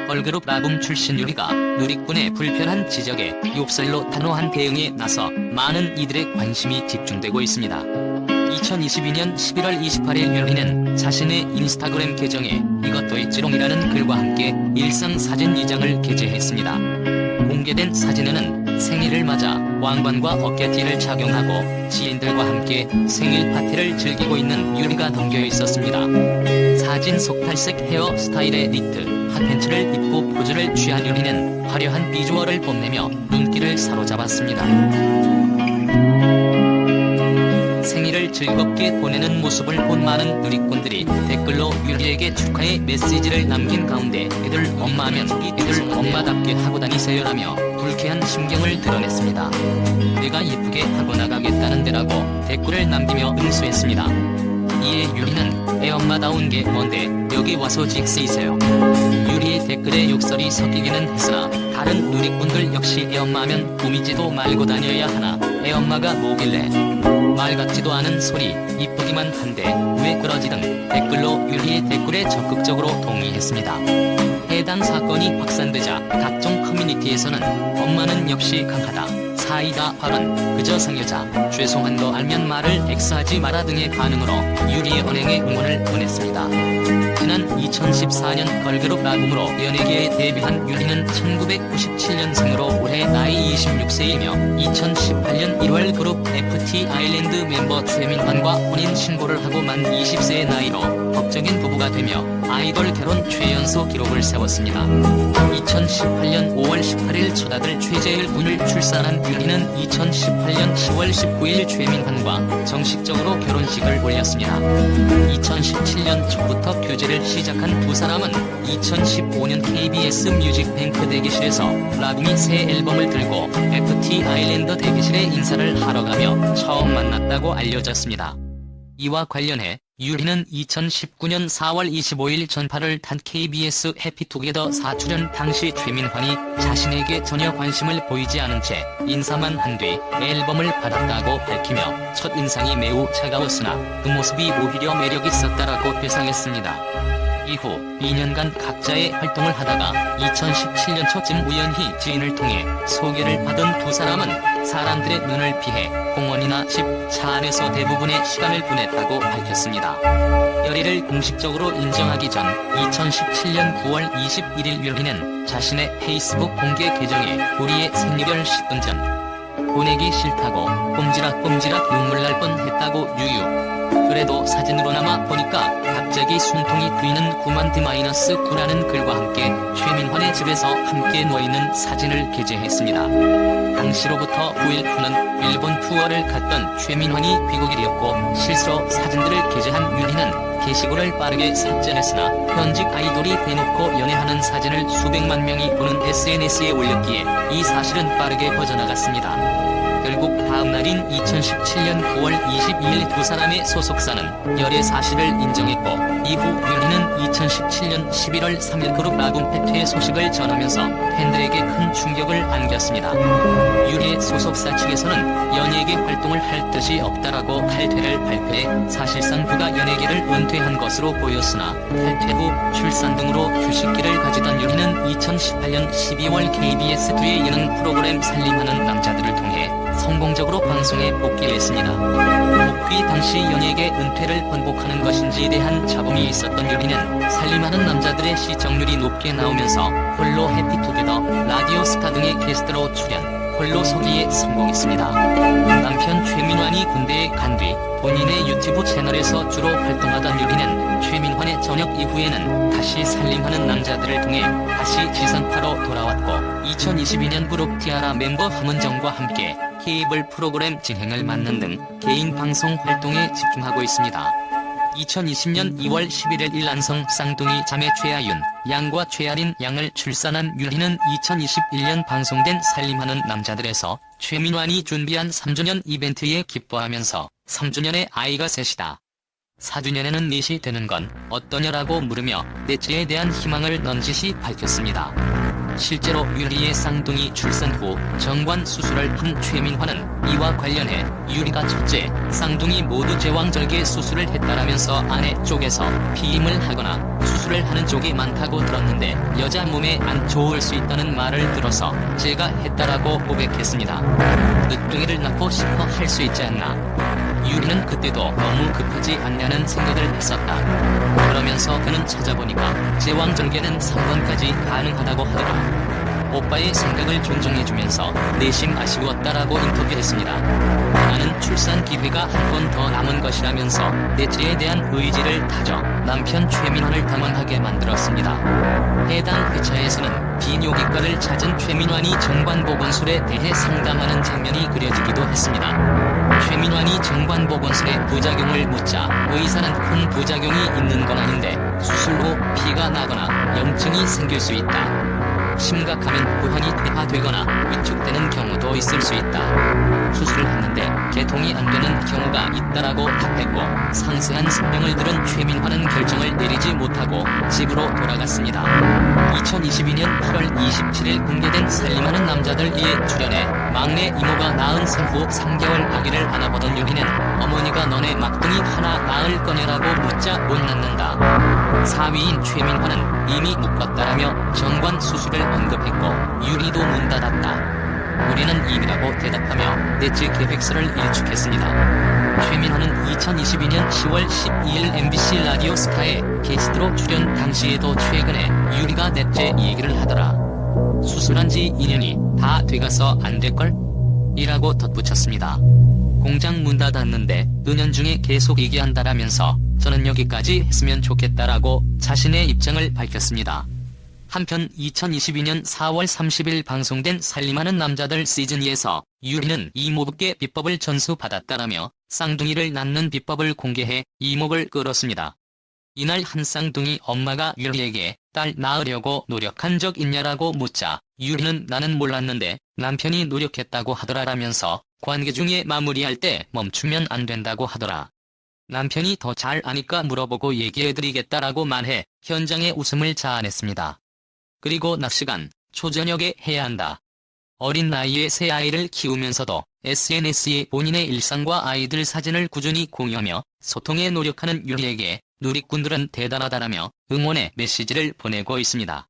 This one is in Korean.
걸그룹 라붐 출신 유리가 누리꾼의 불편한 지적에 욕설로 단호한 대응에 나서 많은 이들의 관심이 집중되고 있습니다. 2022년 11월 28일 유리는 자신의 인스타그램 계정에 이것도 있지롱이라는 글과 함께 일상 사진 2장을 게재했습니다. 공개된 사진에는 생일을 맞아 왕관과 어깨띠를 착용하고 지인들과 함께 생일 파티를 즐기고 있는 유리가 담겨 있었습니다. 사진 속 탈색 헤어 스타일의 니트, 핫팬츠를 입고 포즈를 취한 유리는 화려한 비주얼을 뽐내며 눈길을 사로잡았습니다. 생일을 즐겁게 보내는 모습을 본 많은 누리꾼들이 댓글로 유리에게 축하의 메시지를 남긴 가운데 애들 엄마면 애들 엄마답게 하고 다니세요라며 불쾌한 심경을 드러냈습니다. 내가 예쁘게 하고 나가겠다는 데라고 댓글을 남기며 응수했습니다. 이에 유리는 애엄마다운 게 뭔데 여기 와서 직세이세요. 유리의 댓글에 욕설이 섞이기는 했으나 다른 누리꾼들 역시 애엄마면 꾸미지도 말고 다녀야 하나 애엄마가 뭐길래 말 같지도 않은 소리 이쁘기만 한데 왜 그러지 등 댓글로 유리의 댓글에 적극적으로 동의했습니다. 해당 사건이 확산되자 각종 커뮤니티에서는 엄마는 역시 강하다, 사이다 발언, 그저 상여자, 죄송한 거 알면 말을 X하지 마라 등의 반응으로 유리의 언행에 응원을 보냈습니다. 지난 2014년 걸그룹 라붐으로 연예계에 데뷔한 유리는 1997년생으로 올해 나이 26세이며 2018년 1월 그룹 FT 아일랜드 멤버 최민환과 혼인신고를 하고 만 20세의 나이로 법적인 부부가 되며 아이돌 결혼 최연소 기록을 세웠습니다. 2018년 5월 18일 첫아들 최재일 군을 출산한 유리는 2018년 10월 19일 최민환과 정식적으로 결혼식을 올렸습니다. 2017년 초부터 교제를 시작한 두 사람은 2015년 KBS 뮤직뱅크 대기실에서 라붐이 새 앨범을 들고 FT 아일랜드 대기실에 인사를 하러 가며 처음 만났다고 알려졌습니다. 이와 관련해 유리는 2019년 4월 25일 전파를 탄 KBS 해피투게더 4출연 당시 최민환이 자신에게 전혀 관심을 보이지 않은 채 인사만 한 뒤 앨범을 받았다고 밝히며 첫 인상이 매우 차가웠으나 그 모습이 오히려 매력 있었다라고 회상했습니다. 이후 2년간 각자의 활동을 하다가 2017년 초쯤 우연히 지인을 통해 소개를 받은 두 사람은 사람들의 눈을 피해 공원이나 집, 차 안에서 대부분의 시간을 보냈다고 밝혔습니다. 열애를 공식적으로 인정하기 전 2017년 9월 21일 유리는 자신의 페이스북 공개 계정에 우리의 생리별 10분 전 보내기 싫다고 꼼지락꼼지락 눈물 날 뻔했다고 유유. 그래도 사진으로나마 보니까 갑자기 숨통이 트이는 9만-9라는 글과 함께 최민환의 집에서 함께 누워있는 사진을 게재했습니다. 당시로부터 9일 후는 일본 투어를 갔던 최민환이 귀국일이었고 실수로 사진들을 게재한 유리는 게시글을 빠르게 삭제했으나 현직 아이돌이 대놓고 연애하는 사진을 수백만 명이 보는 SNS에 올렸기에 이 사실은 빠르게 퍼져나갔습니다. 결국 다음날인 2017년 9월 22일 두 사람의 소속사는 열애 사실을 인정했고 이후 유리는 2017년 11월 3일 그룹 라붐 패퇴의 소식을 전하면서 팬들에게 큰 충격을 안겼습니다. 유리의 소속사 측에서는 연예계 활동을 할 뜻이 없다라고 탈퇴를 발표해 사실상 그가 연예계를 은퇴한 것으로 보였으나 탈퇴 후 출산 등으로 휴식기를 가지던 유리는 2018년 12월 KBS2의 예능 프로그램 살림하는 남자들을 통해 성공적으로 방송에 복귀했습니다. 복귀 당시 연예계 은퇴를 번복하는 것인지에 대한 잡음이 있었던 유리는 살림하는 남자들의 시청률이 높게 나오면서 홀로 해피투게더, 라디오스타 등의 게스트로 출연, 홀로 서기에 성공했습니다. 남편 최민환이 군대에 간 뒤 본인의 유튜브 채널에서 주로 활동하던 유리는 최민환의 전역 이후에는 다시 살림하는 남자들을 통해 다시 지상파로 돌아왔고 2022년 그룹 티아라 멤버 함은정과 함께 케이블 프로그램 진행을 맡는 등 개인 방송 활동에 집중하고 있습니다. 2020년 2월 11일 일란성 쌍둥이 자매 최아윤, 양과 최아린 양을 출산한 유리는 2021년 방송된 살림하는 남자들에서 최민환이 준비한 3주년 이벤트에 기뻐하면서 3주년의 아이가 셋이다. 4주년에는 넷이 되는 건 어떠냐라고 물으며 넷째에 대한 희망을 넌지시 밝혔습니다. 실제로 유리의 쌍둥이 출산 후 정관 수술을 한 최민화는 이와 관련해 유리가 첫째, 쌍둥이 모두 제왕절개 수술을 했다라면서 아내 쪽에서 피임을 하거나 수술을 하는 쪽이 많다고 들었는데 여자 몸에 안 좋을 수 있다는 말을 들어서 제가 했다라고 고백했습니다. 늦둥이를 낳고 싶어 할 수 있지 않나. 유리는 그때도 너무 급하지 않냐는 생각을 했었다. 그러면서 그는 찾아보니까 제왕절개는 3번까지 가능하다고 하더라. 오빠의 생각을 존중해주면서 내심 아쉬웠다라고 인터뷰했습니다. 나는 출산 기회가 한 번 더 남은 것이라면서 넷째에 대한 의지를 다져 남편 최민환을 당황하게 만들었습니다. 해당 회차에서는 비뇨기과를 찾은 최민환이 정관보건술에 대해 상담하는 장면이 그려지기도 했습니다. 최민환이 정관보건술의 부작용을 묻자 의사는 큰 부작용이 있는 건 아닌데 수술 후 피가 나거나 염증이 생길 수 있다. 심각하면 부환이 퇴화되거나 위축되는 경우도 있을 수 있다. 수술을 했는데 개통이 안 되는 경우가 있다라고 답했고 상세한 설명을 들은 최민환은 결정을 내리지 못하고 집으로 돌아갔습니다. 2022년 8월 27일 공개된 살림하는 남자들이에 출연해 막내 이모가 낳은 생후 3개월 아기를 안아보던 유리는 어머니가 너네 막둥이 하나 낳을 거냐라고 묻자 못 낳는다. 사위인 최민환은 이미 묶었다라며 정관 수술을 언급했고 유리도 문 닫았다. 우리는 입이라고 대답하며 넷째 계획서를 일축했습니다. 최민환은 2022년 10월 12일 MBC 라디오 스타에 게스트로 출연 당시에도 최근에 유리가 넷째 얘기를 하더라. 수술한 지 2년이 다 돼가서 안 될걸? 이라고 덧붙였습니다. 공장 문 닫았는데 은연중에 계속 얘기한다라면서 저는 여기까지 했으면 좋겠다라고 자신의 입장을 밝혔습니다. 한편 2022년 4월 30일 방송된 살림하는 남자들 시즌2에서 유리는 이모부께 비법을 전수받았다라며 쌍둥이를 낳는 비법을 공개해 이목을 끌었습니다. 이날 한 쌍둥이 엄마가 유리에게 딸 낳으려고 노력한 적 있냐라고 묻자 유리는 나는 몰랐는데 남편이 노력했다고 하더라라면서 관계 중에 마무리할 때 멈추면 안 된다고 하더라. 남편이 더 잘 아니까 물어보고 얘기해드리겠다라고 말해 현장의 웃음을 자아냈습니다. 그리고 낮 시간, 초저녁에 해야 한다. 어린 나이에 새 아이를 키우면서도 SNS에 본인의 일상과 아이들 사진을 꾸준히 공유하며 소통에 노력하는 유리에게 누리꾼들은 대단하다라며 응원의 메시지를 보내고 있습니다.